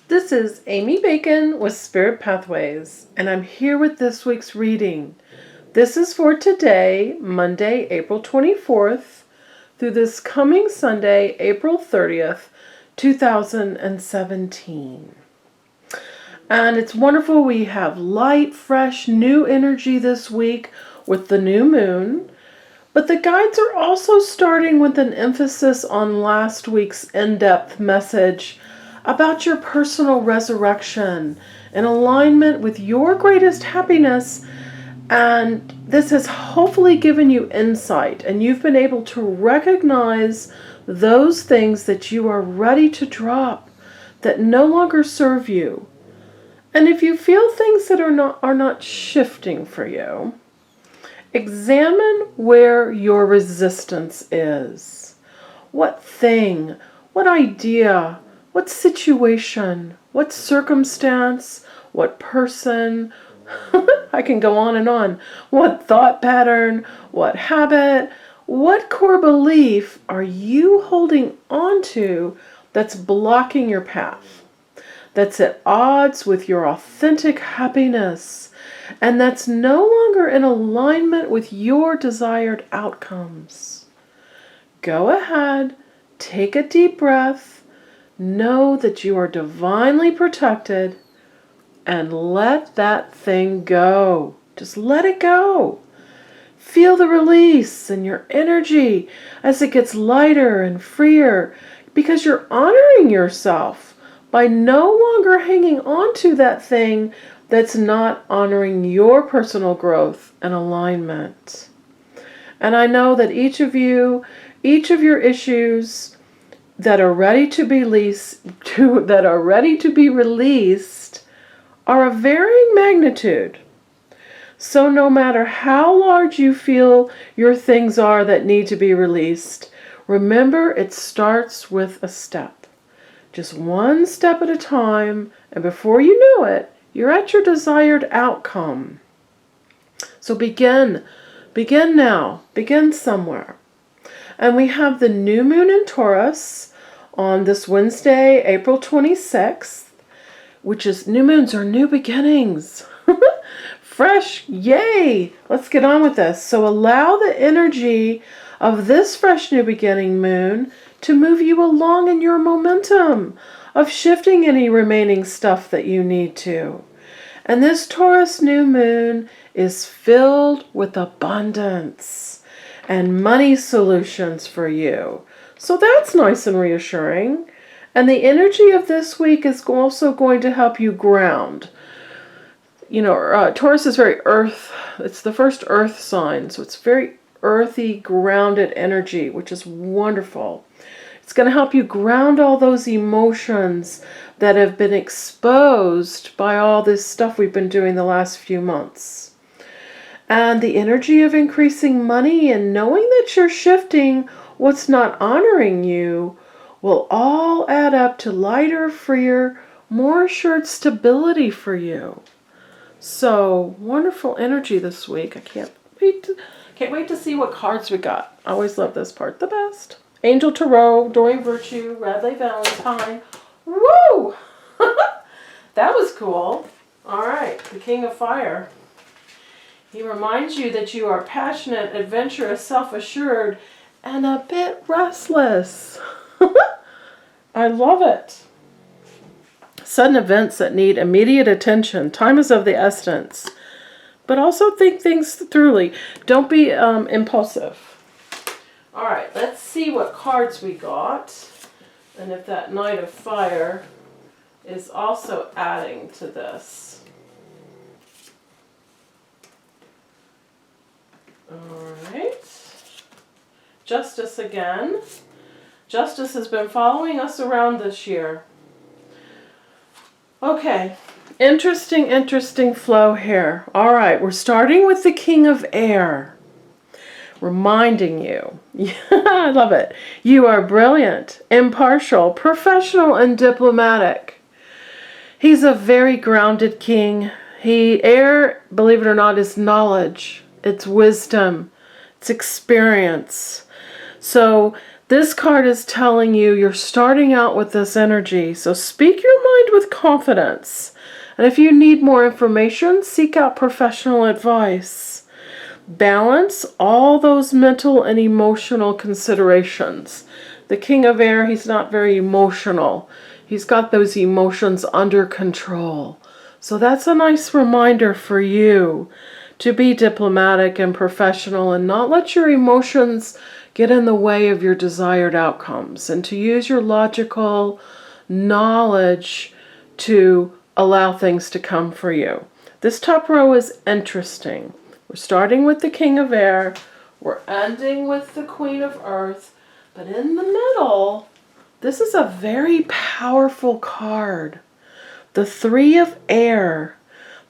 This is Amy Bacon with Spirit Pathways, and I'm here with this week's reading. This is for today, Monday, April 24th, through this coming Sunday, April 30th, 2017. And it's wonderful. We have light, fresh, new energy this week with the new moon. But the guides are also starting with an emphasis on last week's in-depth message about your personal resurrection in alignment with your greatest happiness. And this has hopefully given you insight, and you've been able to recognize those things that you are ready to drop, that no longer serve you. And if you feel things that are not shifting for you, examine where your resistance is. What thing, what idea, what situation, what circumstance, what person, I can go on and on. What thought pattern, what habit, what core belief are you holding on to that's blocking your path? That's at odds with your authentic happiness, and that's no longer in alignment with your desired outcomes. Go ahead, take a deep breath, know that you are divinely protected, and let that thing go. Just let it go. Feel the release in your energy as it gets lighter and freer, because you're honoring yourself by no longer hanging on to that thing that's not honoring your personal growth and alignment. And I know that each of your issues that are ready to be released are of varying magnitude. So no matter how large you feel your things are that need to be released, remember it starts with a step. Just one step at a time, and before you know it, you're at your desired outcome. So begin now, begin somewhere. And we have the new moon in Taurus on this Wednesday, April 26th, which is new moons are new beginnings. Fresh, yay! Let's get on with this. So allow the energy of this fresh new beginning moon to move you along in your momentum of shifting any remaining stuff that you need to. And this Taurus new moon is filled with abundance and money solutions for you. So that's nice and reassuring. And the energy of this week is also going to help you ground. You know, Taurus is very earth. It's the first earth sign, so it's very earthy, grounded energy, which is wonderful. It's going to help you ground all those emotions that have been exposed by all this stuff we've been doing the last few months. And the energy of increasing money and knowing that you're shifting what's not honoring you will all add up to lighter, freer, more assured stability for you. So, wonderful energy this week. I can't wait to see what cards we got. I always love this part the best. Angel Tarot, Doreen Virtue, Radleigh Valentine. Woo! That was cool. All right, the King of Fire. He reminds you that you are passionate, adventurous, self-assured, and a bit restless. I love it. Sudden events that need immediate attention. Time is of the essence. But also think things thoroughly. Don't be impulsive. All right, let's see what cards we got. And if that Knight of Fire is also adding to this. All right. Justice again. Justice has been following us around this year. Okay, interesting flow here. All right, we're starting with the King of Air. Reminding you, I love it, you are brilliant, impartial, professional, and diplomatic. He's a very grounded king. Air, believe it or not, is knowledge. It's wisdom. It's experience. So this card is telling you you're starting out with this energy. So speak your mind mind with confidence. And if you need more information, seek out professional advice. Balance all those mental and emotional considerations. The King of Air, he's not very emotional. He's got those emotions under control. So that's a nice reminder for you to be diplomatic and professional and not let your emotions get in the way of your desired outcomes, and to use your logical knowledge to allow things to come for you. This top row is interesting. We're starting with the King of Air, we're ending with the Queen of Earth, but in the middle, this is a very powerful card. The Three of Air.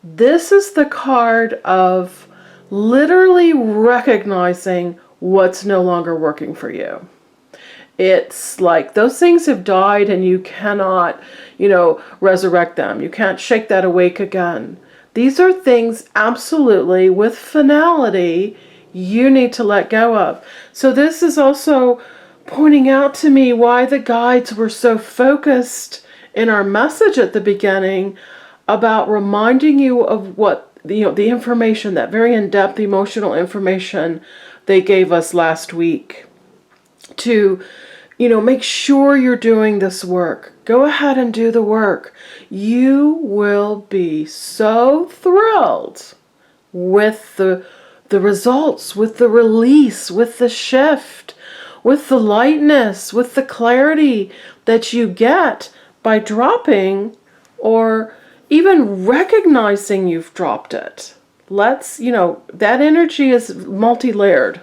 This is the card of literally recognizing what's no longer working for you. It's like those things have died and you cannot, resurrect them. You can't shake that awake again. These are things absolutely with finality you need to let go of. So this is also pointing out to me why the guides were so focused in our message at the beginning about reminding you of what, the information, that very in-depth emotional information they gave us last week. To, make sure you're doing this work. Go ahead and do the work. You will be so thrilled with the results, with the release, with the shift, with the lightness, with the clarity that you get by dropping or even recognizing you've dropped it. That energy is multi-layered.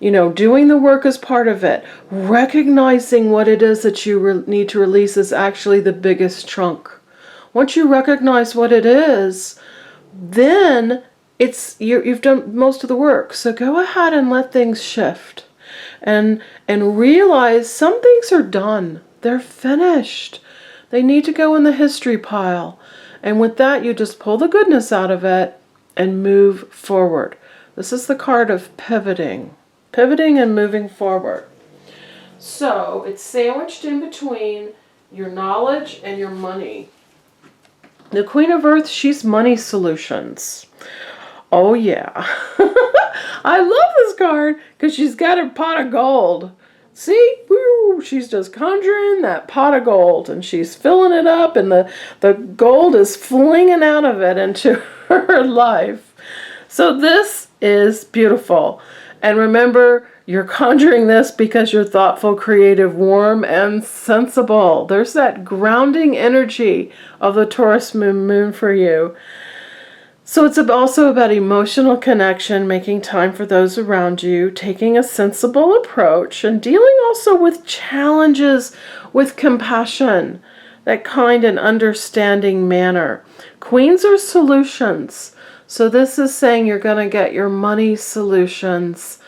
Doing the work is part of it. Recognizing what it is that you need to release is actually the biggest chunk. Once you recognize what it is, then you've done most of the work. So go ahead and let things shift. And realize some things are done. They're finished. They need to go in the history pile. And with that, you just pull the goodness out of it and move forward. This is the card of pivoting and moving forward. So it's sandwiched in between your knowledge and your money. The Queen of Earth, she's money solutions. Oh yeah. I love this card because she's got her pot of gold. See, woo, she's just conjuring that pot of gold and she's filling it up, and the gold is flinging out of it into her life. So this is beautiful. And remember, you're conjuring this because you're thoughtful, creative, warm, and sensible. There's that grounding energy of the Taurus New Moon for you. So it's also about emotional connection, making time for those around you, taking a sensible approach, and dealing also with challenges with compassion, that kind and understanding manner. Queens are solutions. So this is saying you're going to get your money solutions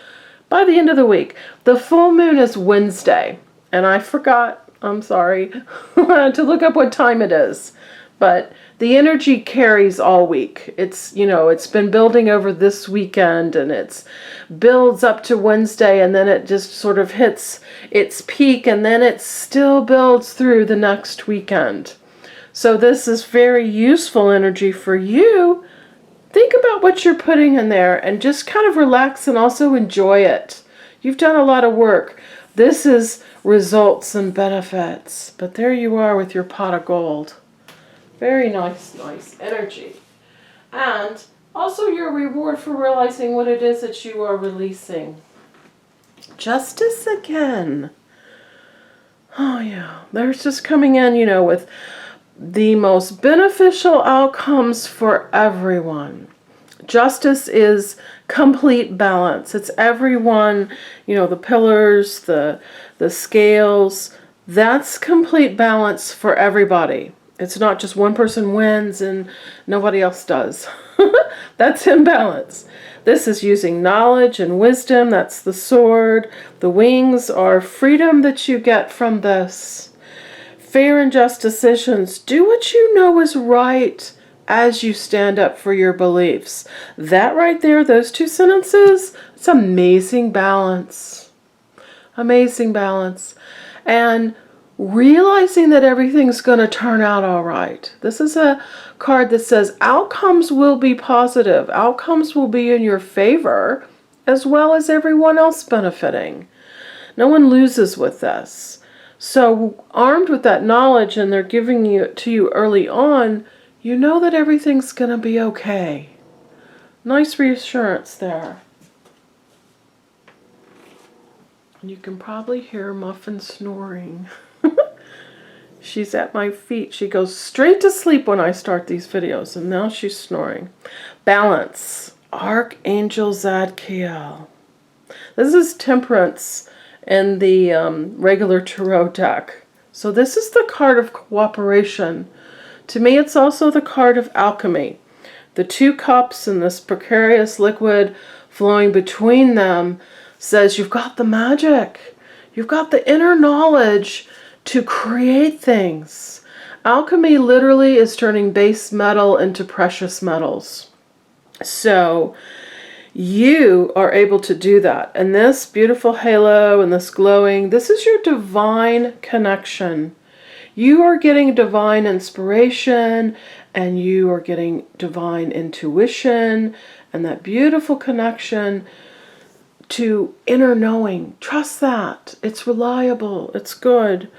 by the end of the week. The full moon is Wednesday, and I forgot, I'm sorry, to look up what time it is. But the energy carries all week. It's been building over this weekend, and it builds up to Wednesday, and then it just sort of hits its peak, and then it still builds through the next weekend. So this is very useful energy for you. Think about what you're putting in there and just kind of relax and also enjoy it. You've done a lot of work. This is results and benefits. But there you are with your pot of gold. Very nice energy. And also your reward for realizing what it is that you are releasing. Justice again. Oh yeah, they're just coming in, with the most beneficial outcomes for everyone. Justice is complete balance. It's everyone, the pillars, the scales. That's complete balance for everybody. It's not just one person wins and nobody else does. That's imbalance. This is using knowledge and wisdom. That's the sword. The wings are freedom that you get from this. Fair and just decisions. Do what you know is right as you stand up for your beliefs. That right there, those two sentences, it's amazing balance. Amazing balance. And realizing that everything's going to turn out all right. This is a card that says outcomes will be positive. Outcomes will be in your favor, as well as everyone else benefiting. No one loses with this. So armed with that knowledge, and they're giving it to you early on, you know that everything's going to be okay. Nice reassurance there. And you can probably hear Muffin snoring. She's at my feet. She goes straight to sleep when I start these videos, and now she's snoring. Balance. Archangel Zadkiel. This is temperance in the regular tarot deck. So this is the card of cooperation. To me, it's also the card of alchemy. The two cups and this precarious liquid flowing between them says you've got the magic. You've got the inner knowledge to create things. Alchemy literally is turning base metal into precious metals. So you are able to do that. And this beautiful halo and this glowing, this is your divine connection. You are getting divine inspiration, and you are getting divine intuition, and that beautiful connection to inner knowing. Trust that. It's reliable. It's good.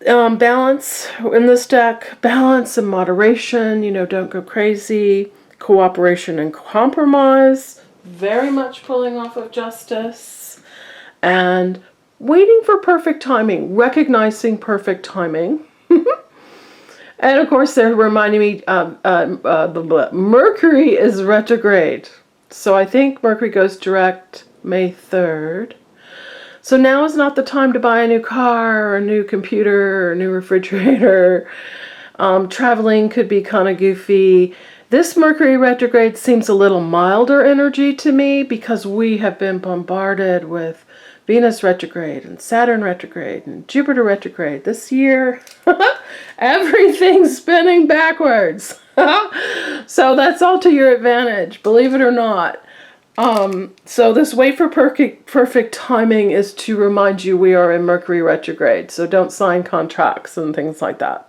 Balance in this deck. Balance and moderation. Don't go crazy. Cooperation and compromise. Very much pulling off of justice. And waiting for perfect timing. Recognizing perfect timing. And of course they're reminding me Mercury is retrograde. So I think Mercury goes direct May 3rd. So now is not the time to buy a new car or a new computer or a new refrigerator. Traveling could be kind of goofy. This Mercury retrograde seems a little milder energy to me because we have been bombarded with Venus retrograde and Saturn retrograde and Jupiter retrograde. This year, everything's spinning backwards. So that's all to your advantage, believe it or not. So this wait for perfect timing is to remind you we are in Mercury retrograde. So don't sign contracts and things like that.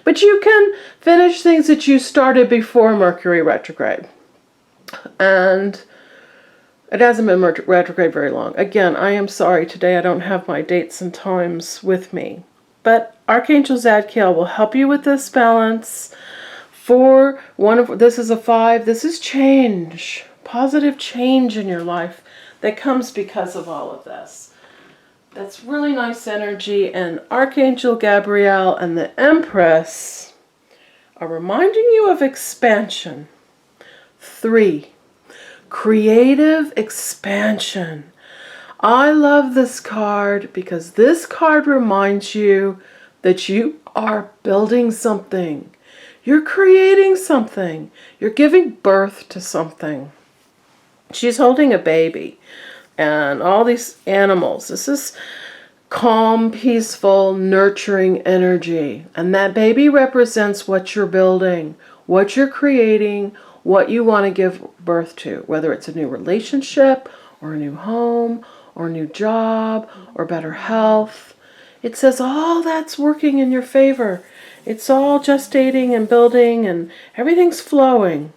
But you can finish things that you started before Mercury retrograde. And it hasn't been retrograde very long. Again, I am sorry. Today I don't have my dates and times with me. But Archangel Zadkiel will help you with this balance. This is a 5. This is change. Positive change in your life that comes because of all of this. That's really nice energy. And Archangel Gabriel and the Empress are reminding you of expansion. 3. Creative expansion. I love this card because this card reminds you that you are building something. You're creating something. You're giving birth to something. She's holding a baby and all these animals. This is calm, peaceful, nurturing energy. And that baby represents what you're building, what you're creating, what you want to give birth to, whether it's a new relationship or a new home or a new job or better health. It says all that's working in your favor. It's all gestating and building and everything's flowing.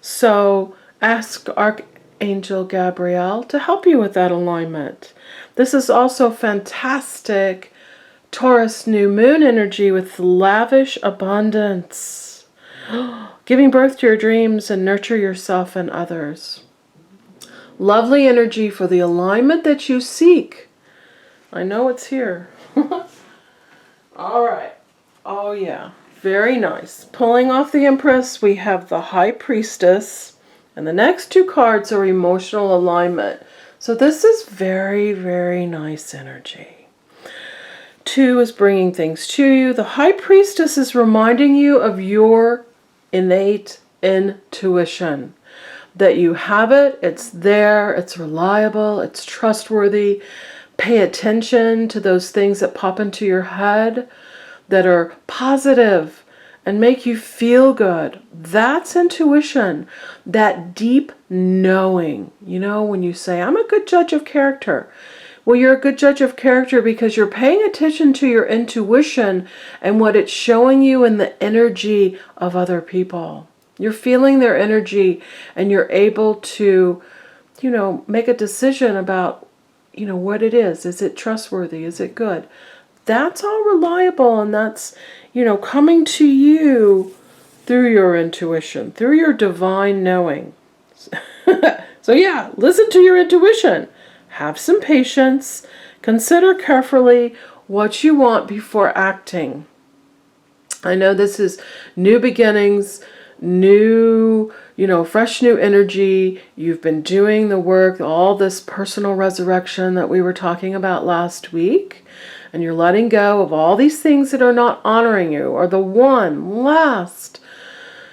So ask Archangel Gabriel to help you with that alignment. This is also fantastic Taurus New Moon energy with lavish abundance. Giving birth to your dreams and nurture yourself and others. Lovely energy for the alignment that you seek. I know it's here. All right. Oh yeah. Very nice. Pulling off the Empress, we have the High Priestess. And the next two cards are emotional alignment. So this is very, very nice energy. 2 is bringing things to you. The High Priestess is reminding you of your innate intuition. That you have it, it's there, it's reliable, it's trustworthy. Pay attention to those things that pop into your head that are positive and make you feel good. That's intuition. That deep knowing. You know, when you say, I'm a good judge of character. Well, you're a good judge of character because you're paying attention to your intuition and what it's showing you in the energy of other people. You're feeling their energy and you're able to, make a decision about, what it is. Is it trustworthy? Is it good? That's all reliable, and that's, coming to you through your intuition, through your divine knowing. So yeah, listen to your intuition. Have some patience. Consider carefully what you want before acting. I know this is new beginnings, fresh new energy. You've been doing the work, all this personal resurrection that we were talking about last week. And you're letting go of all these things that are not honoring you, or the one last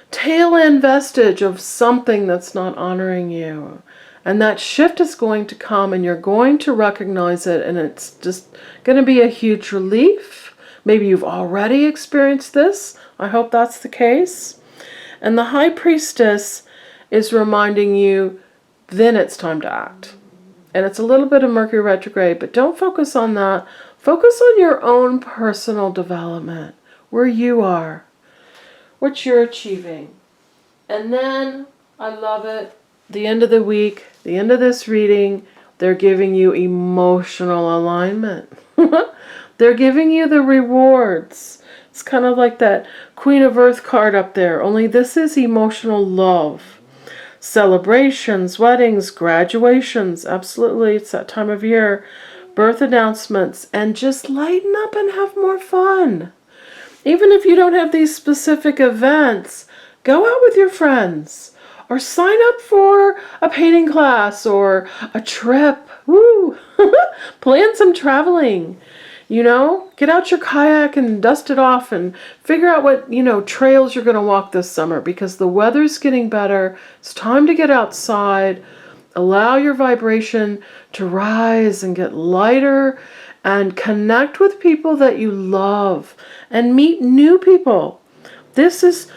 tail end vestige of something that's not honoring you. And that shift is going to come and you're going to recognize it, and it's just going to be a huge relief. Maybe you've already experienced this. I hope that's the case. And the High Priestess is reminding you, then it's time to act. And it's a little bit of Mercury retrograde, but don't focus on that. Focus on your own personal development, where you are, what you're achieving. And then, I love it, the end of the week, the end of this reading, they're giving you emotional alignment. They're giving you the rewards. It's kind of like that Queen of Earth card up there, only this is emotional love. Celebrations, weddings, graduations, absolutely, it's that time of year. Birth announcements, and just lighten up and have more fun. Even if you don't have these specific events, go out with your friends or sign up for a painting class or a trip. Woo! Plan some traveling. Get out your kayak and dust it off and figure out what, trails you're going to walk this summer, because the weather's getting better. It's time to get outside. Allow your vibration to rise and get lighter, and connect with people that you love and meet new people. This is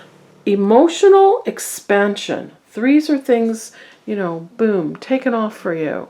emotional expansion. Threes are things, boom, taken off for you.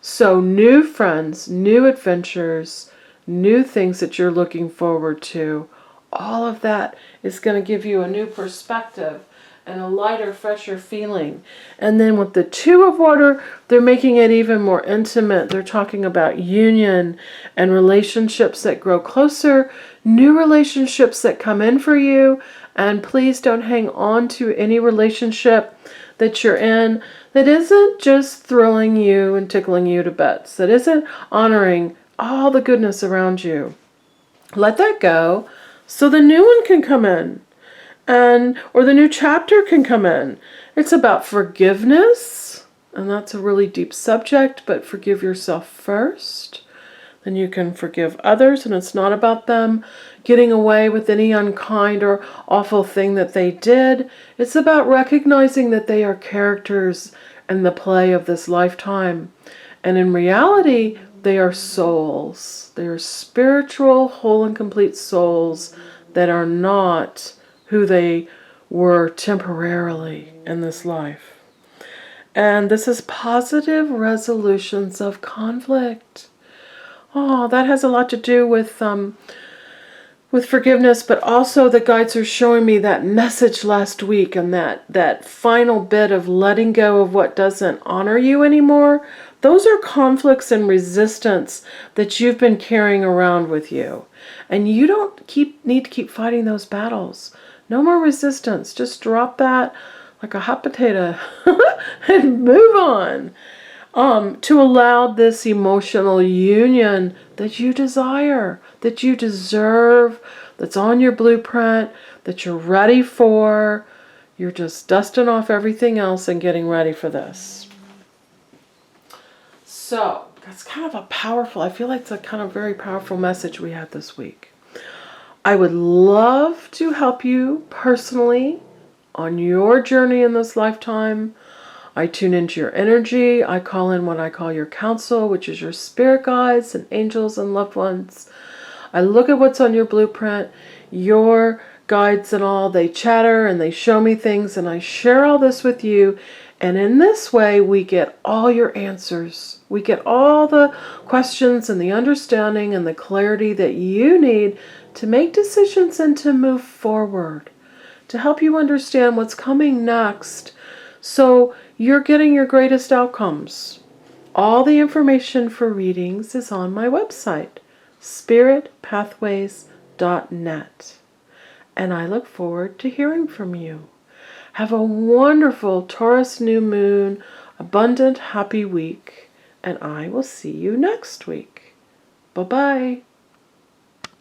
So new friends, new adventures, new things that you're looking forward to. All of that is going to give you a new perspective and a lighter, fresher feeling. And then with the Two of Water, they're making it even more intimate. They're talking about union and relationships that grow closer, new relationships that come in for you. And please don't hang on to any relationship that you're in that isn't just thrilling you and tickling you to bits, that isn't honoring all the goodness around you. Let that go so the new one can come in. Or the new chapter can come in. It's about forgiveness, and that's a really deep subject, but forgive yourself first. Then you can forgive others, and it's not about them getting away with any unkind or awful thing that they did. It's about recognizing that they are characters in the play of this lifetime. And in reality, they are souls. They are spiritual, whole and complete souls that are not who they were temporarily in this life. And this is positive resolutions of conflict. Oh, that has a lot to do with forgiveness, but also the guides are showing me that message last week, and that final bit of letting go of what doesn't honor you anymore. Those are conflicts and resistance that you've been carrying around with you. And you don't need to keep fighting those battles. No more resistance. Just drop that like a hot potato and move on. To allow this emotional union that you desire, that you deserve, that's on your blueprint, that you're ready for. You're just dusting off everything else and getting ready for this. So, that's kind of I feel like it's a kind of very powerful message we had this week. I would love to help you personally on your journey in this lifetime. I tune into your energy. I call in what I call your counsel, which is your spirit guides and angels and loved ones. I look at what's on your blueprint, your guides and all. They chatter and they show me things, and I share all this with you. And in this way, we get all your answers. We get all the questions and the understanding and the clarity that you need to make decisions and to move forward, to help you understand what's coming next so you're getting your greatest outcomes. All the information for readings is on my website, spiritpathways.net. And I look forward to hearing from you. Have a wonderful Taurus New Moon, abundant, happy week, and I will see you next week. Bye-bye.